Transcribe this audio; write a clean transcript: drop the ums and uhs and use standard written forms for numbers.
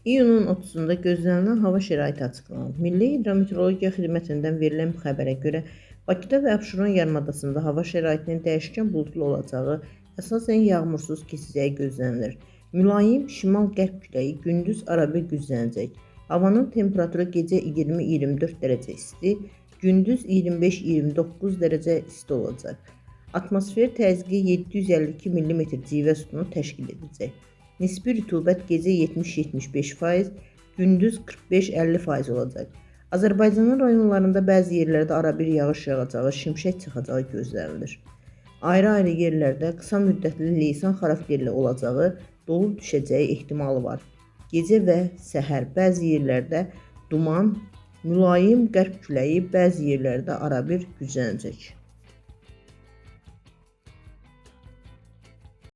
İyunun 30-da gözlənilən hava şəraiti açıqlanıb. Milli Hidrometeorologiya Xidmətindən verilən xəbərə görə Bakıda və Abşeron yarımadasında hava şəraitinin dəyişkən buludlu olacağı, əsasən yağmursuz keçəcəyi gözlənilir. Mülayim şimal-qərb küləyi gündüz arabir güclənəcək. Havanın temperaturu gecə 20-24 dərəcə isti, gündüz 25-29 dərəcə isti olacaq. Atmosfer təzyiqi 752 mm civə sütunu təşkil edəcək. Nisbi rütubət gecə 70-75%, gündüz 45-50% olacaq. Azərbaycanın rayonlarında bəzi yerlərdə arabir yağış yağacağı, şimşək çaxacağı gözlənilir. Ayrı-ayrı yerlərdə qısa müddətli leysan xarakterli olacağı, dolu düşəcəyi ehtimalı var. Gecə və səhər bəzi yerlərdə duman, mülayim qərb küləyi bəzi yerlərdə arabir güclənəcək.